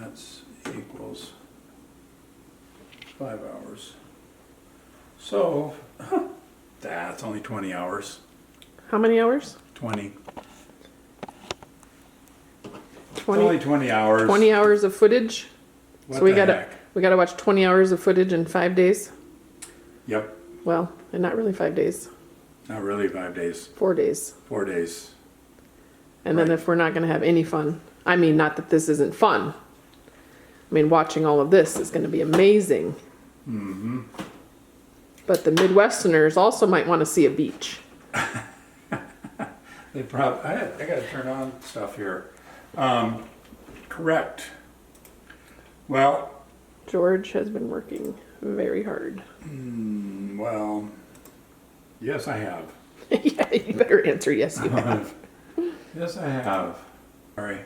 that's equals 5 hours. So, that's only 20 hours. How many hours? 20. 20, It's only 20 hours. 20 hours of footage. What So we the gotta heck? we gotta watch 20 hours of footage in 5 days. Yep. Well, and not really 5 days, Not really 5 days. 4 days. 4 days. And then Right. if we're not gonna have any fun, I mean, not that this isn't fun. I mean, watching all of this is gonna be amazing. Mm-hmm. But the Midwesterners also might want to see a beach. They probably. I got to turn on stuff here. Correct. Well, George has been working very hard. well, yes, I have. Yeah, you better answer yes, you have. Yes, I have. Sorry.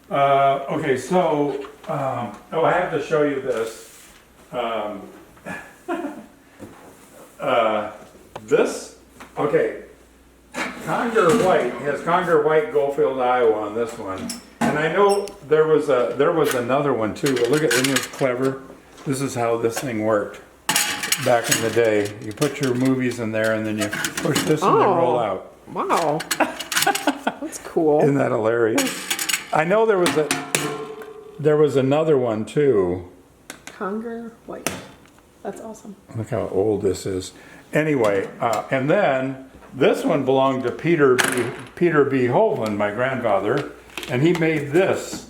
Okay, so, I have to show you this. This, okay, Conger White has Conger White Goldfield, Iowa on this one. And I know there was another one too, but look at, isn't this clever? This is how this thing worked back in the day. You put your movies in there and then you push this and they roll out. Wow. That's cool. Isn't that hilarious? I know there was another one too. Conger White. That's awesome. Look how old this is. Anyway, and then this one belonged to Peter B. Hovland, my grandfather, and he made this.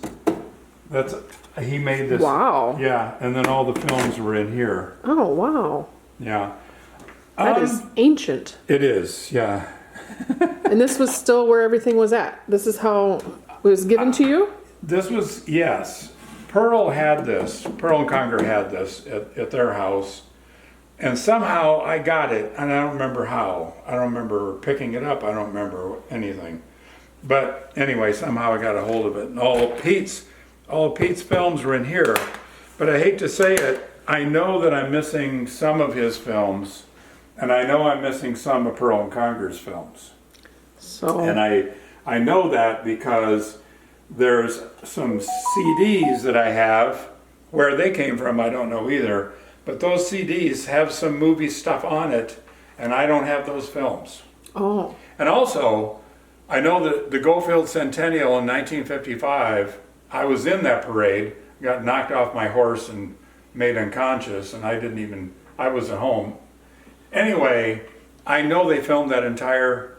He made this. Wow. Yeah, and then all the films were in here. Oh, wow. Yeah. That is ancient. It is, yeah. And this was still where everything was at. This is how it was given to you? This was, yes. Pearl had this. Pearl and Conger had this at their house. And somehow I got it, and I don't remember how. I don't remember picking it up. I don't remember anything. But anyway, somehow I got a hold of it. And all of Pete's films were in here. But I hate to say it, I know that I'm missing some of his films, and I know I'm missing some of Pearl and Conger's films. So And I know that because there's some CDs that I have. Where they came from, I don't know either. But those CDs have some movie stuff on it, and I don't have those films. Oh. And also, I know that the Goldfield Centennial in 1955, I was in that parade, got knocked off my horse and made unconscious, and I was at home. Anyway, I know they filmed that entire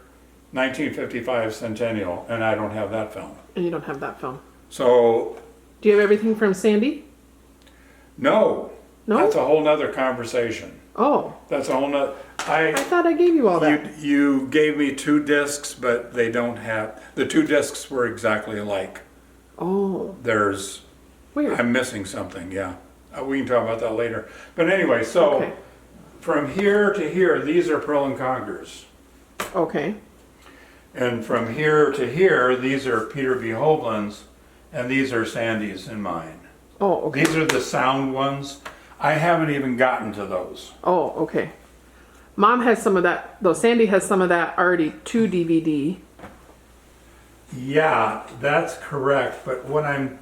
1955 Centennial, and I don't have that film. And you don't have that film. So, Do you have everything from Sandy? no. No? That's a whole nother conversation. Oh. That's a whole nother. I thought I gave you all that. You gave me 2 discs, but they don't have. The 2 discs were exactly alike. Oh. There's. Weird. I'm missing something. Yeah, we can talk about that later. But anyway, so Okay. from here to here, these are Pearl and Congers, Okay. and from here to here, these are Peter B. Hovland's, and these are Sandy's and mine. Oh, okay. These are the sound ones. I haven't even gotten to those. Oh, okay. Mom has some of that, though. Sandy has some of that already to DVD. Yeah, that's correct. But what I'm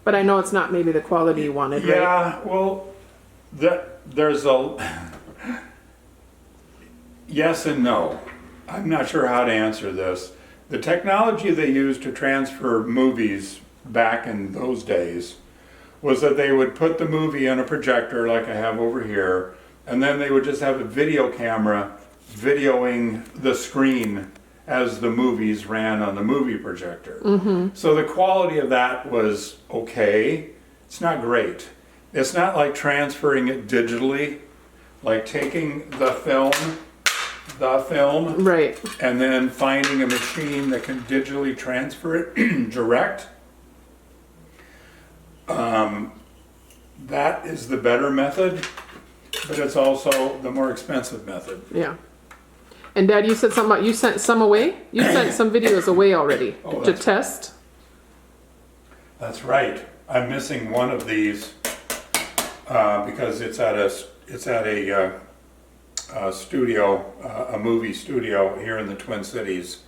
But I know it's not maybe the quality you wanted, right? Yeah, well, there's a yes and no. I'm not sure how to answer this. The technology they used to transfer movies back in those days was that they would put the movie on a projector like I have over here, and then they would just have a video camera videoing the screen as the movies ran on the movie projector. Mm-hmm. So the quality of that was okay. It's not great. It's not like transferring it digitally, like taking the film, Right. and then finding a machine that can digitally transfer it direct. That is the better method, but it's also the more expensive method. Yeah. And Dad, you said something about you sent some away? You sent some videos away already Oh, to that's- test? That's right. I'm missing one of these because it's at a studio, a movie studio here in the Twin Cities,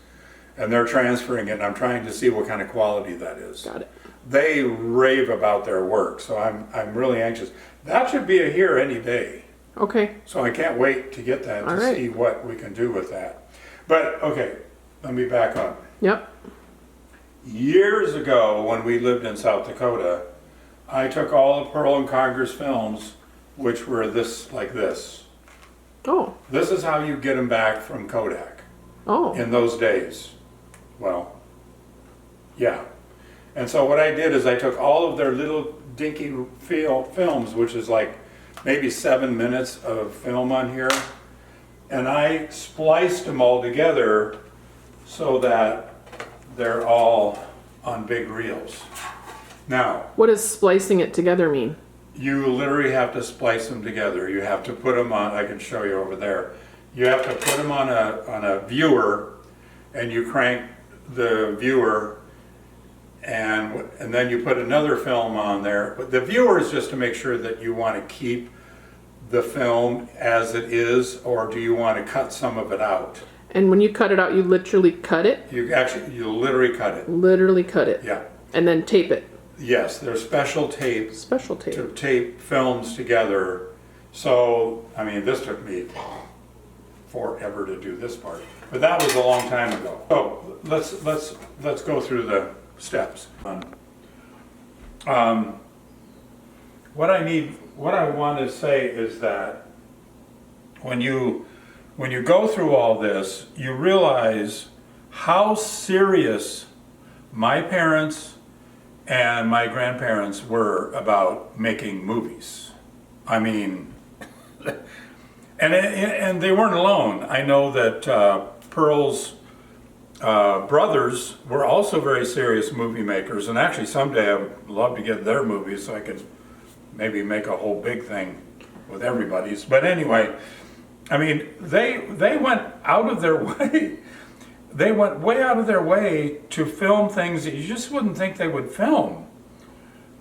and they're transferring it, and I'm trying to see what kind of quality that is. Got it. They rave about their work, so I'm really anxious. That should be here any day. Okay. So I can't wait to get that All to right. see what we can do with that. But, okay, let me back up. Yep. Years ago, when we lived in South Dakota, I took all of Pearl and Congress films, which were like this. Oh. This is how you get them back from Kodak Oh. in those days. Well, yeah. And so what I did is I took all of their little dinky films, which is like maybe 7 minutes of film on here, and I spliced them all together so that they're all on big reels. Now, What does splicing it together mean? you literally have to splice them together. You have to put them on, I can show you over there. You have to put them on a viewer, and you crank the viewer, and then you put another film on there. But the viewer is just to make sure that you want to keep the film as it is, or do you want to cut some of it out? And when you cut it out, you literally cut it? You literally cut it. Literally cut it. Yeah. And then tape it. Yes, there's special tape Special tape. to tape films together. So, I mean, this took me forever to do this part, but that was a long time ago. So let's go through the steps. What I want to say is that when you go through all this, you realize how serious my parents and my grandparents were about making movies. I mean, and they weren't alone. I know that Pearl's brothers were also very serious movie makers, and actually someday I would love to get their movies so I could maybe make a whole big thing with everybody's. But anyway, I mean, they went out of their way. They went way out of their way to film things that you just wouldn't think they would film.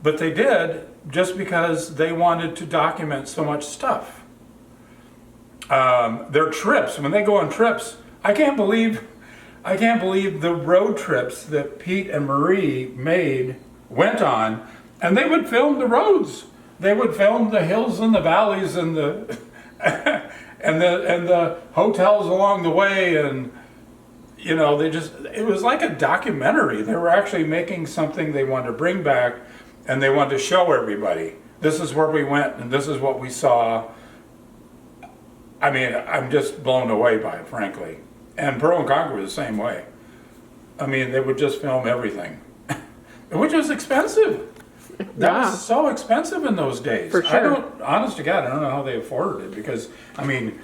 But they did, just because they wanted to document so much stuff. Their trips, when they go on trips, I can't believe the road trips that Pete and Marie went on, and they would film the roads. They would film the hills and the valleys and the and the hotels along the way, and you know, it was like a documentary. They were actually making something they wanted to bring back, and they wanted to show everybody, this is where we went and this is what we saw. I mean, I'm just blown away by it, frankly. And Pearl and Conquer was the same way. I mean, they would just film everything, which was expensive. That was so expensive in those days. For sure. Honest to God, I don't know how they afforded it, because, I mean,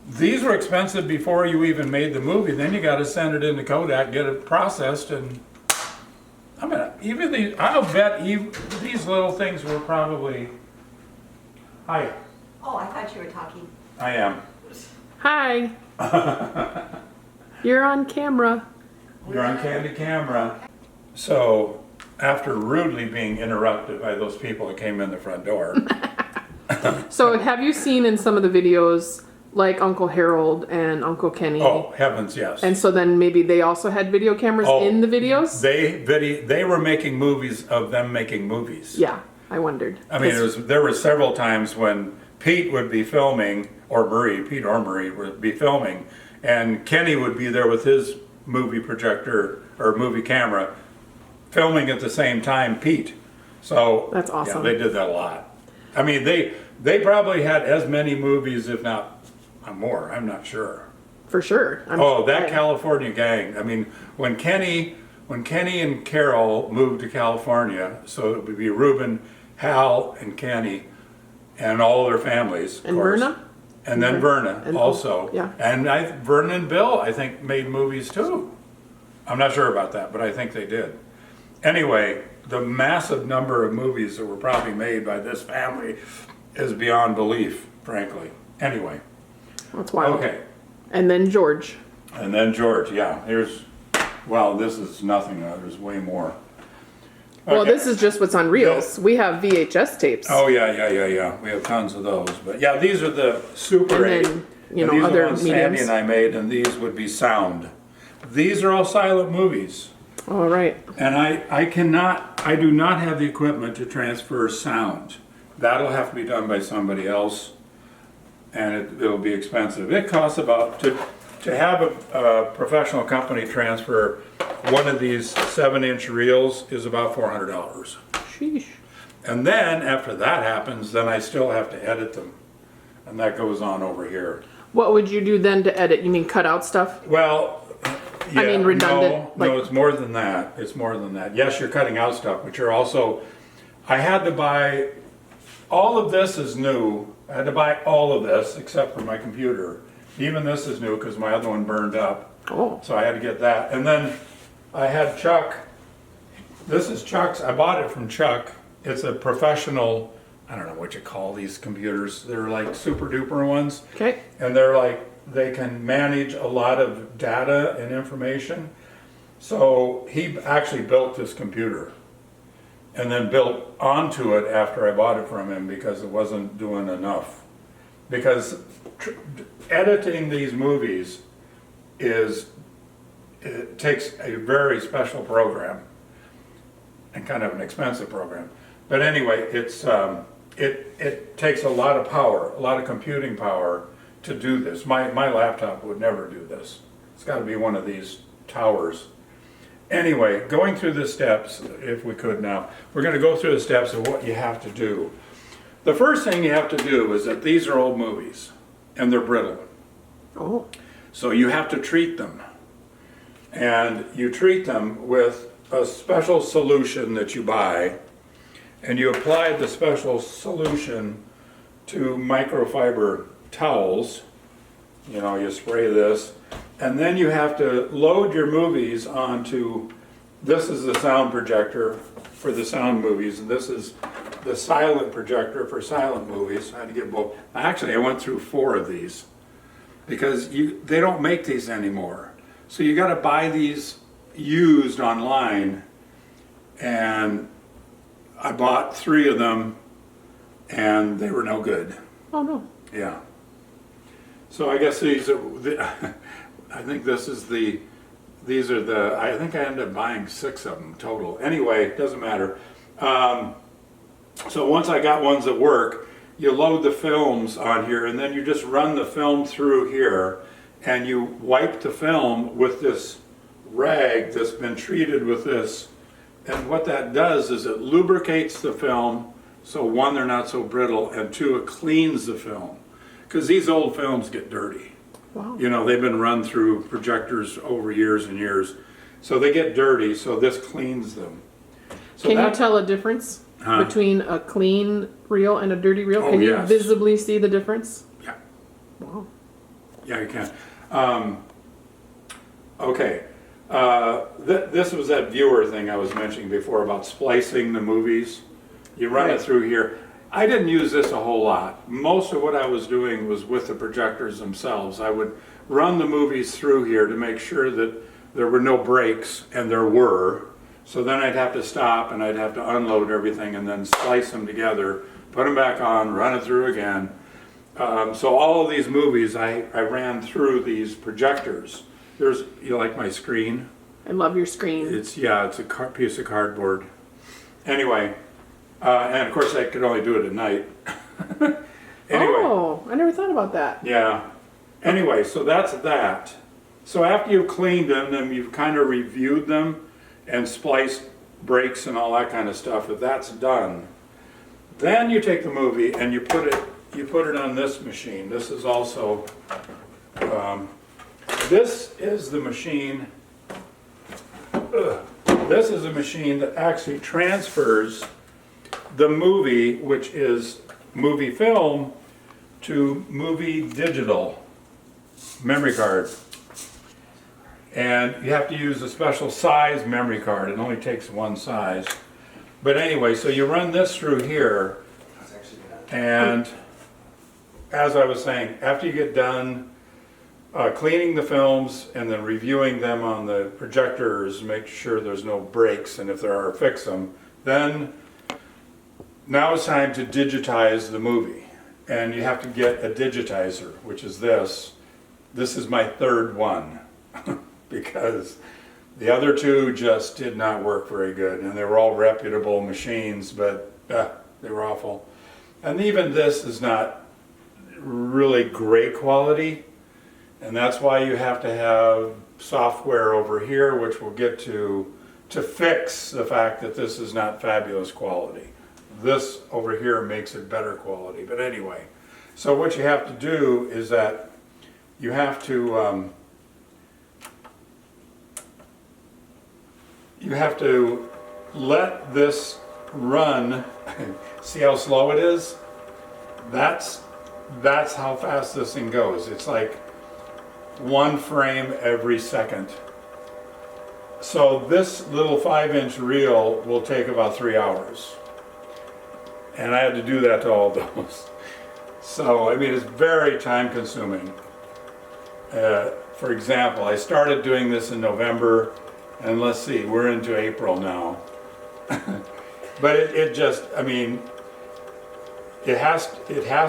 these were expensive before you even made the movie. Then you got to send it into Kodak, get it processed, and I mean, I'll bet these little things were probably. Hi. Oh, I thought you were talking. I am. Hi. You're on camera. You're on candid camera. So, after rudely being interrupted by those people that came in the front door. So have you seen in some of the videos, like Uncle Harold and Uncle Kenny? Oh, heavens, yes. And so then maybe they also had video cameras in the videos? They were making movies of them making movies. Yeah, I wondered. I mean, there were several times when Pete would be filming, or Pete or Marie would be filming, and Kenny would be there with his movie projector or movie camera, filming at the same time Pete. So That's awesome. Yeah, they did that a lot. I mean, they probably had as many movies, if not more. I'm not sure. For sure. California gang. I mean, when Kenny and Carol moved to California, so it would be Reuben, Hal, and Kenny, and all their families, of And course. Verna? And then Verna And also. yeah. And Verna and Bill, I think, made movies too. I'm not sure about that, but I think they did. Anyway, the massive number of movies that were probably made by this family is beyond belief, frankly. Anyway. That's wild. Okay. And then George. And then George, yeah. This is nothing. There's way more. Well, Okay. this is just what's on reels. We have VHS tapes. Oh, yeah. We have tons of those. But yeah, these are the Super And 8. then, And these are other ones Sandy mediums. and I made, and these would be sound. these are all silent movies. All right. And I do not have the equipment to transfer sound. That'll have to be done by somebody else, and it'll be expensive. It costs about, to have a professional company transfer one of these 7-inch reels is about $400. Sheesh. And then, after that happens, then I still have to edit them. And that goes on over here. What would you do then to edit? You mean cut out stuff? Well, yeah, I mean redundant, No, like- it's more than that. It's more than that. Yes, you're cutting out stuff, but you're also, I had to buy, all of this is new. I had to buy all of this except for my computer. Even this is new because my other one burned up. Oh. So I had to get that. And then I had Chuck, this is Chuck's, I bought it from Chuck. It's a professional, I don't know what you call these computers. They're like super duper ones. Okay. And they're like, they can manage a lot of data and information. So he actually built this computer and then built onto it after I bought it from him because it wasn't doing enough. Because editing these movies it takes a very special program and kind of an expensive program. But anyway, it takes a lot of power, a lot of computing power to do this. My laptop would never do this. It's got to be one of these towers. Anyway, going through the steps, if we could now, we're going to go through the steps of what you have to do. The first thing you have to do is that these are old movies and they're brittle. Oh. So you have to treat them. And you treat them with a special solution that you buy, and you apply the special solution to microfiber towels. You know, you spray this, and then you have to load your movies onto, this is the sound projector for the sound movies, and this is the silent projector for silent movies. I had to get both. Actually, I went through 4 of these because they don't make these anymore. So you got to buy these used online, and I bought 3 of them, and they were no good. Oh no. Yeah. So I guess these are, I think this is these are the, I think I ended up buying 6 of them total. Anyway, it doesn't matter. So once I got ones that work, you load the films on here, and then you just run the film through here, and you wipe the film with this rag that's been treated with this. And what that does is it lubricates the film, so 1, they're not so brittle, and 2, it cleans the film. Because these old films get dirty. Wow. You know, they've been run through projectors over years and years. So they get dirty, so this cleans them. So Can you that- tell a difference Huh? between a clean reel and a dirty reel? Oh, Can you yes. visibly see the difference? Yeah. Wow. Yeah, you can. Okay. This was that viewer thing I was mentioning before about splicing the movies. You run Right. it through here. I didn't use this a whole lot. Most of what I was doing was with the projectors themselves. I would run the movies through here to make sure that there were no breaks, and there were. So then I'd have to stop and I'd have to unload everything and then splice them together, put them back on, run it through again. So all of these movies I ran through these projectors. You like my screen? I love your screen. It's a piece of cardboard. Anyway, and of course I could only do it at night. Anyway, Oh, I never thought about that. yeah. Anyway, so that's that. So after you've cleaned them, then you've kind of reviewed them and spliced breaks and all that kind of stuff. If that's done, then you take the movie and you put it on this machine. This is also this is the machine. This is a machine that actually transfers the movie, which is movie film, to movie digital memory card. And you have to use a special size memory card. It only takes one size. But anyway, so you run this through here, and as I was saying, after you get done cleaning the films and then reviewing them on the projectors, make sure there's no breaks, and if there are, fix them, then now it's time to digitize the movie. And you have to get a digitizer, which is this. This is my 3rd one. because the other two just did not work very good, and they were all reputable machines, but they were awful. And even this is not really great quality, and that's why you have to have software over here, which we'll get to fix the fact that this is not fabulous quality. This over here makes it better quality, but anyway. So what you have to do is that you have to let this run. See how slow it is? That's how fast this thing goes. It's like 1 frame every second. So this little 5-inch reel will take about 3 hours. And I had to do that to all those. So, I mean, it's very time consuming. For example, I started doing this in November, and let's see, we're into April now. But it just, I mean, it has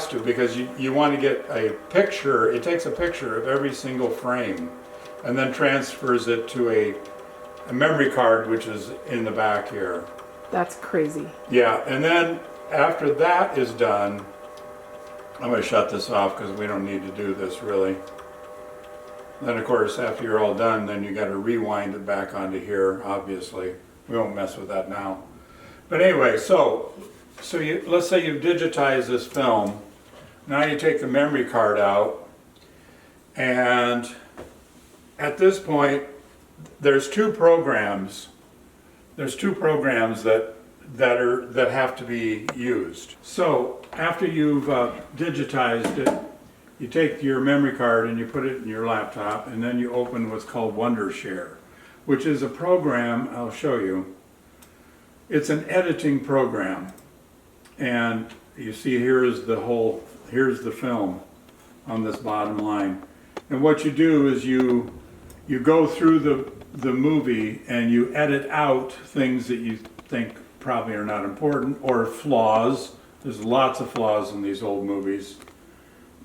to, because you want to get a picture. It takes a picture of every single frame and then transfers it to a memory card, which is in the back here. That's crazy. Yeah, and then after that is done, I'm going to shut this off because we don't need to do this really. Then of course, after you're all done, then you got to rewind it back onto here, obviously. We won't mess with that now. But anyway, so let's say you've digitized this film. Now you take the memory card out, and at this point, there's two programs. There's two programs that have to be used. So after you've digitized it, you take your memory card and you put it in your laptop, and then you open what's called Wondershare, which is a program. I'll show you. It's an editing program, and you see here's the film on this bottom line. And what you do is you go through the movie and you edit out things that you think probably are not important, or flaws. There's lots of flaws in these old movies,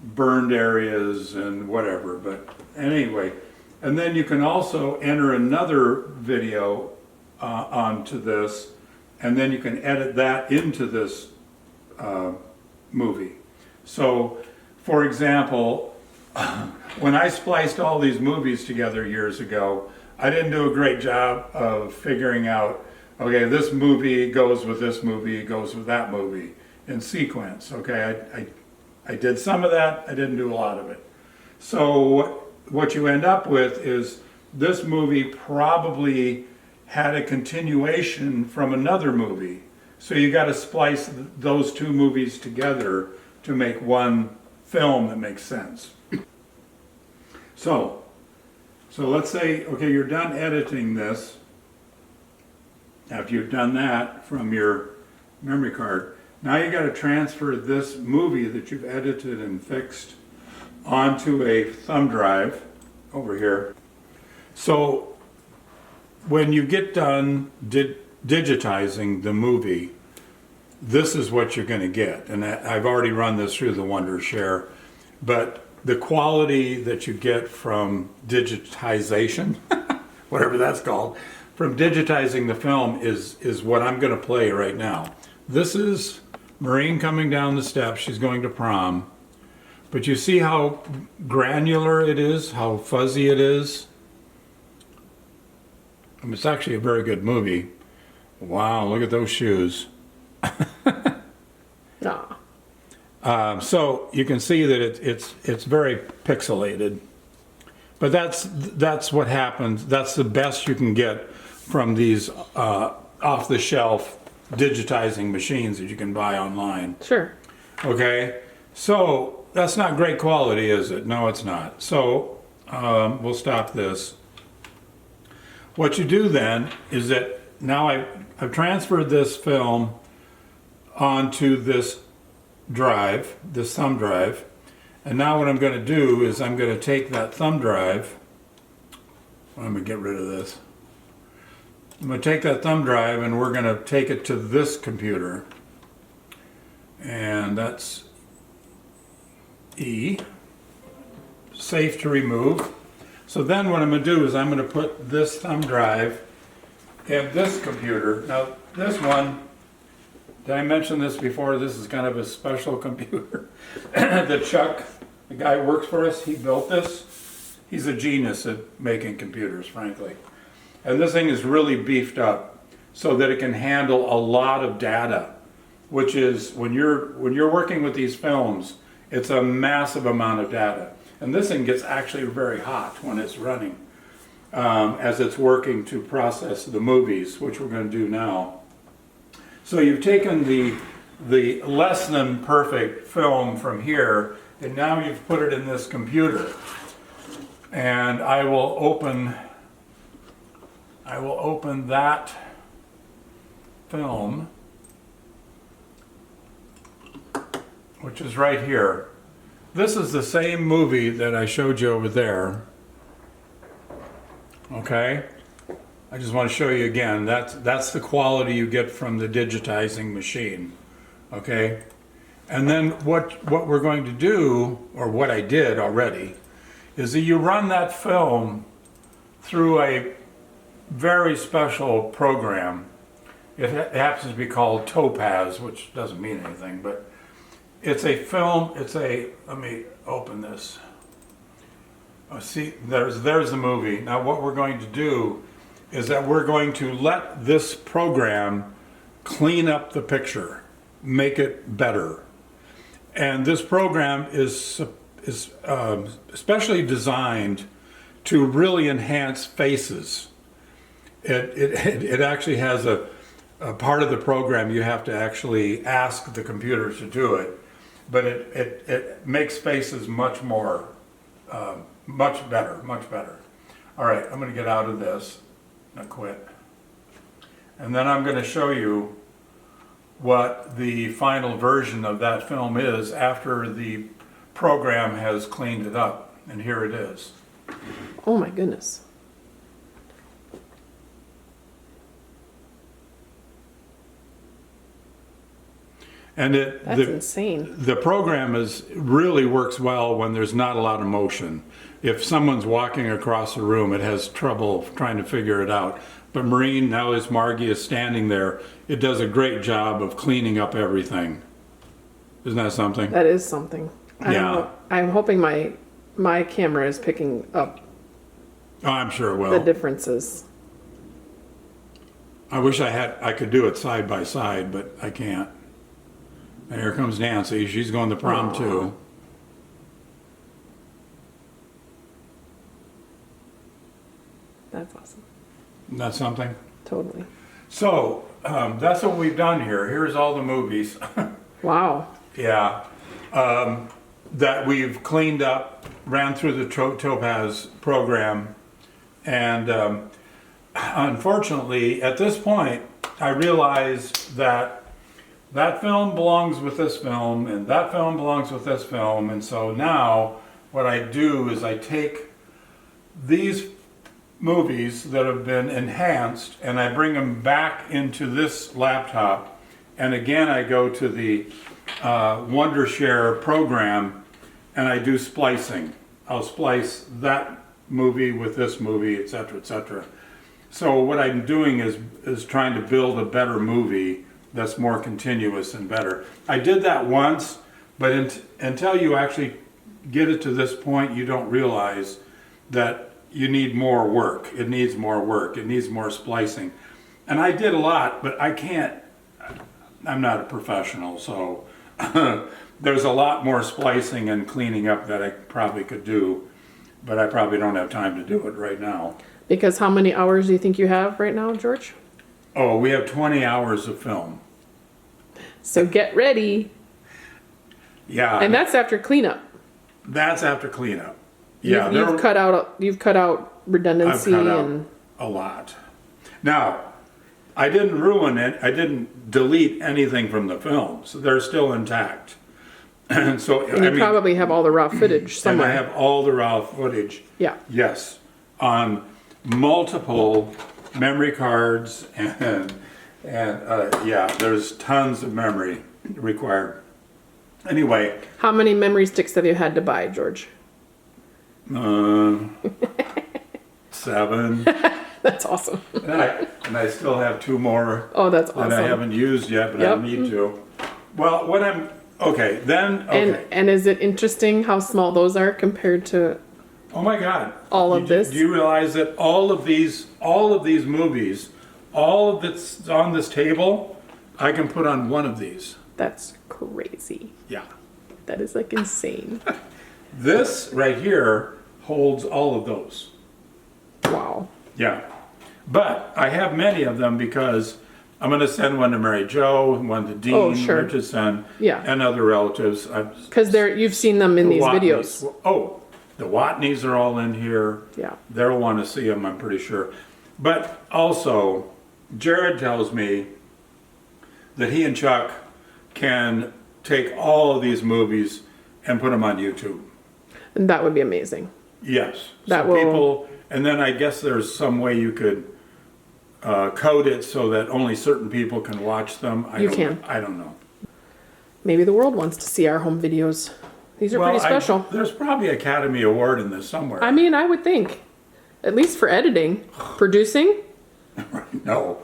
burned areas and whatever, but anyway. And then you can also enter another video onto this, and then you can edit that into this movie. So, for example, when I spliced all these movies together years ago, I didn't do a great job of figuring out, okay, this movie goes with this movie, goes with that movie in sequence. Okay, I did some of that, I didn't do a lot of it. So what you end up with is this movie probably had a continuation from another movie. So you got to splice those two movies together to make one film that makes sense. So let's say, okay, you're done editing this. After you've done that from your memory card, now you got to transfer this movie that you've edited and fixed onto a thumb drive over here. So when you get done digitizing the movie, this is what you're going to get. And I've already run this through the Wondershare, but the quality that you get from digitization, whatever that's called, from digitizing the film is what I'm going to play right now. This is Maureen coming down the steps. She's going to prom. But you see how granular it is, how fuzzy it is? I mean, it's actually a very good movie. Wow, look at those shoes. Nah. So you can see that it's very pixelated. But that's what happens. That's the best you can get from these off-the-shelf digitizing machines that you can buy online. Sure. Okay, so that's not great quality, is it? No, it's not. So we'll stop this. What you do then is that now I've transferred this film onto this drive, this thumb drive, and now what I'm going to do is I'm going to take that thumb drive. I'm going to get rid of this. I'm going to take that thumb drive and we're going to take it to this computer, and that's E, safe to remove. So then what I'm gonna do is I'm gonna put this thumb drive in this computer. Now, this one, did I mention this before? This is kind of a special computer that Chuck, the guy who works for us, he built this. He's a genius at making computers, frankly. And this thing is really beefed up so that it can handle a lot of data, which is, when you're working with these films, it's a massive amount of data. And this thing gets actually very hot when it's running, as it's working to process the movies, which we're going to do now. So you've taken the less than perfect film from here, and now you've put it in this computer. And I will open that film, which is right here. This is the same movie that I showed you over there. Okay? I just want to show you again. That's the quality you get from the digitizing machine. Okay? And then what we're going to do, or what I did already, is that you run that film through a very special program. It happens to be called Topaz, which doesn't mean anything, but it's a film, let me open this. Oh, see, there's the movie. Now what we're going to do is that we're going to let this program clean up the picture, make it better. And this program is especially designed to really enhance faces. It actually has a part of the program you have to actually ask the computer to do it, but it makes faces much more, much better. All right, I'm going to get out of this. I quit. And then I'm going to show you what the final version of that film is after the program has cleaned it up. And here it is. Oh my goodness. And That's insane. The program really works well when there's not a lot of motion. If someone's walking across the room, it has trouble trying to figure it out. But Maureen, now as Margie is standing there, it does a great job of cleaning up everything. Isn't that something? That is something. Yeah. I'm hoping my camera is picking up Oh, I'm sure it will. the differences. I wish I could do it side by side, but I can't. And here comes Nancy. She's going to prom too. That's awesome. Isn't that something? Totally. So that's what we've done here. Here's all the movies. Wow. Yeah. That we've cleaned up, ran through the Topaz program. And unfortunately, at this point, I realized that film belongs with this film, and that film belongs with this film. And so now what I do is I take these movies that have been enhanced and I bring them back into this laptop. And again, I go to the Wondershare program and I do splicing. I'll splice that movie with this movie, etc., etc. So what I'm doing is trying to build a better movie that's more continuous and better. I did that once, but until you actually get it to this point, you don't realize that you need more work. It needs more work. It needs more splicing. And I did a lot, but I can't, I'm not a professional, so there's a lot more splicing and cleaning up that I probably could do, but I probably don't have time to do it right now. Because how many hours do you think you have right now, George? Oh, we have 20 hours of film. So get ready. Yeah. And that's after cleanup. That's after cleanup. Yeah. You've cut out redundancy I've cut out and a lot. Now, I didn't ruin it. I didn't delete anything from the film, so they're still intact. And so you probably have all the raw footage somewhere. And I have all the raw footage. Yeah. Yes, on multiple memory cards and yeah, there's tons of memory required. Anyway. How many memory sticks have you had to buy, George? 7. That's awesome. And I still have 2 more Oh, that's awesome. that I haven't used yet, but Yep. I need to. Well, okay. And is it interesting how small those are compared to Oh my God. all of this? Do you realize that all of these movies, all of that's on this table, I can put on one of these. That's crazy. Yeah. That is like insane. This right here holds all of those. Wow. Yeah. But I have many of them because I'm going to send one to Mary Jo, one to Dean, Oh, sure. Richardson, Yeah. and other relatives. Because you've seen them in these videos. Oh, the Watneys are all in here. Yeah. They'll want to see them, I'm pretty sure. But also, Jared tells me that he and Chuck can take all of these movies and put them on YouTube. And that would be amazing. Yes. That so will- people, and then I guess there's some way you could code it so that only certain people can watch them. I don't know. Maybe the world wants to see our home videos. These are pretty special. There's probably an Academy Award in this somewhere. I mean, I would think. At least for editing. Producing? No.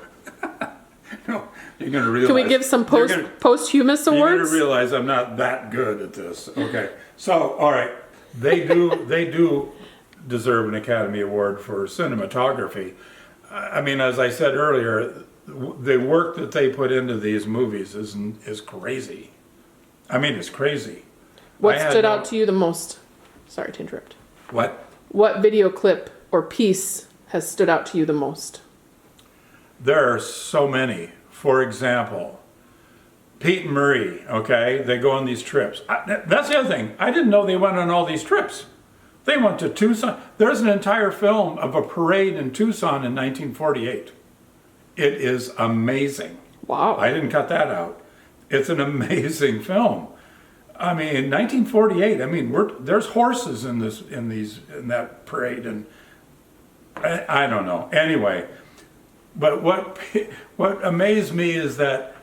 No. You're going to realize. Can we give some posthumous You're awards? going to realize I'm not that good at this. Okay. So, all right. They do deserve an Academy Award for cinematography. I mean, as I said earlier, the work that they put into these movies is crazy. I mean, it's crazy. What stood out to you the most? Sorry to interrupt. What? What video clip or piece has stood out to you the most? There are so many. For example, Pete and Marie, okay? They go on these trips. That's the other thing. I didn't know they went on all these trips. They went to Tucson. There's an entire film of a parade in Tucson in 1948. It is amazing. Wow. I didn't cut that out. It's an amazing film. I mean, 1948. I mean, there's horses in that parade, and I don't know. Anyway, but what amazed me is that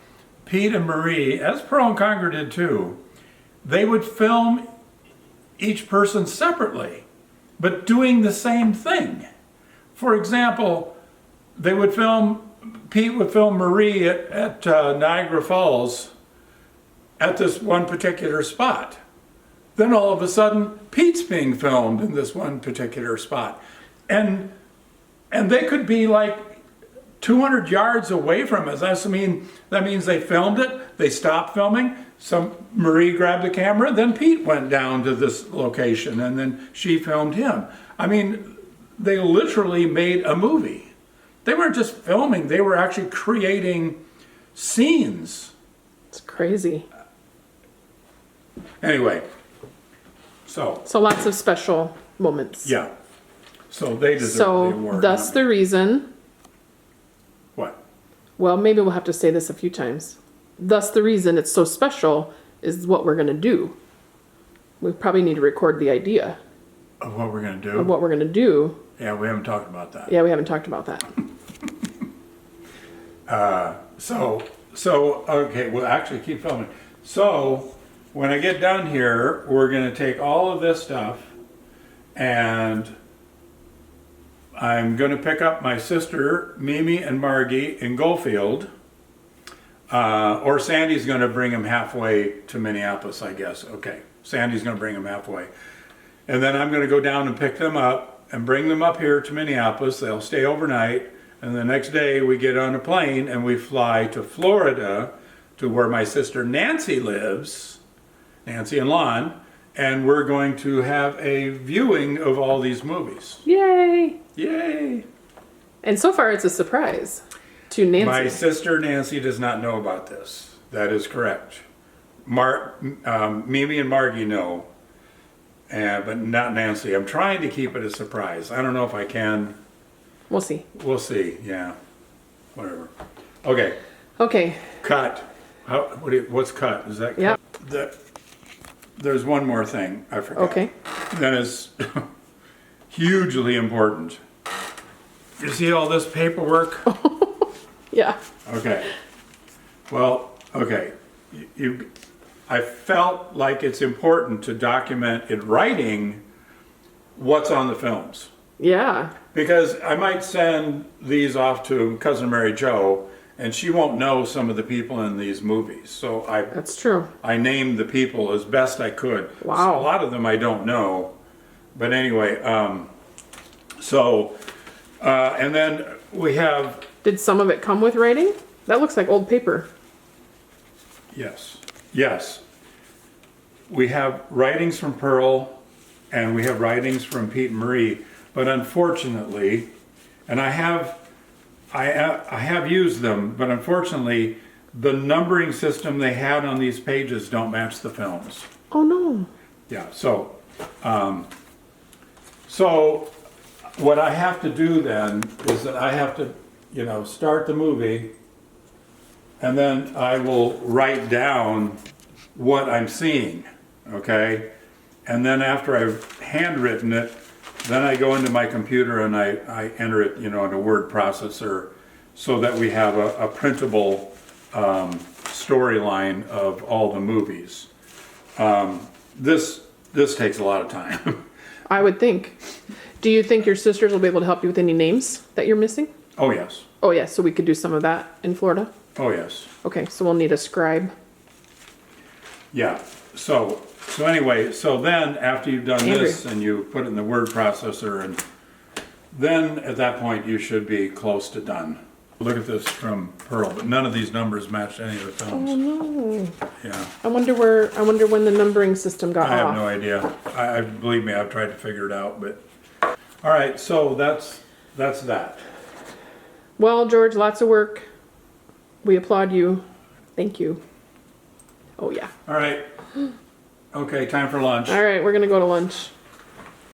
Pete and Marie, as Pearl and Conger did too, they would film each person separately, but doing the same thing. For example, Pete would film Marie at Niagara Falls at this one particular spot. Then all of a sudden, Pete's being filmed in this one particular spot. And they could be like 200 yards away from us. That means they filmed it, they stopped filming, Marie grabbed the camera, then Pete went down to this location, and then she filmed him. I mean, they literally made a movie. They weren't just filming, they were actually creating scenes. It's crazy. Anyway, so lots of special moments. yeah. So they deserve the award. Thus the reason, What? well, maybe we'll have to say this a few times. Thus the reason it's so special is what we're going to do. We probably need to record the idea Of what we're going to do? of what we're going to do. Yeah, we haven't talked about that. Yeah, we haven't talked about that. So okay, we'll actually keep filming. So when I get done here, we're going to take all of this stuff and I'm going to pick up my sister, Mimi and Margie in Goldfield. Or Sandy's going to bring them halfway to Minneapolis, I guess. Okay, Sandy's going to bring them halfway. And then I'm going to go down and pick them up and bring them up here to Minneapolis. They'll stay overnight. And the next day we get on a plane and we fly to Florida to where my sister Nancy lives, Nancy and Lon, and we're going to have a viewing of all these movies. Yay! Yay! And so far it's a surprise to Nancy. My sister Nancy does not know about this. That is correct. Mimi and Margie know, but not Nancy. I'm trying to keep it a surprise. I don't know if I can. We'll see. We'll see. Yeah. Whatever. Okay. Okay. Cut. What's cut? Is that cut? Yep. There's one more thing I forgot. Okay. That is hugely important. You see all this paperwork? Yeah. Okay. Well, okay. I felt like it's important to document in writing what's on the films. Yeah. Because I might send these off to Cousin Mary Jo, and she won't know some of the people in these movies. So That's true. I named the people as best I could. Wow. So a lot of them I don't know. But anyway, and then we have, Did some of it come with writing? That looks like old paper. yes. We have writings from Pearl, and we have writings from Pete and Marie. But unfortunately, and I have used them, but unfortunately, the numbering system they had on these pages don't match the films. Oh no. Yeah, so what I have to do then is that I have to, start the movie, and then I will write down what I'm seeing, okay? And then after I've handwritten it, then I go into my computer and I enter it, in a word processor so that we have a printable storyline of all the movies. This takes a lot of time. I would think. Do you think your sisters will be able to help you with any names that you're missing? Oh, yes. Oh yeah, so we could do some of that in Florida? Oh, yes. Okay, so we'll need a scribe. Yeah, so anyway, so then after you've done this and you put it in the word processor, and then at that point you should be close to done. Look at this from Pearl, but none of these numbers matched any of the Oh films. no. Yeah, I wonder when the numbering system got I have off. no idea. I believe me, I've tried to figure it out, but all right. So that's that. Well, George, lots of work. We applaud you. Thank you. Oh yeah. All right. Okay, time for lunch. All right, we're gonna go to lunch.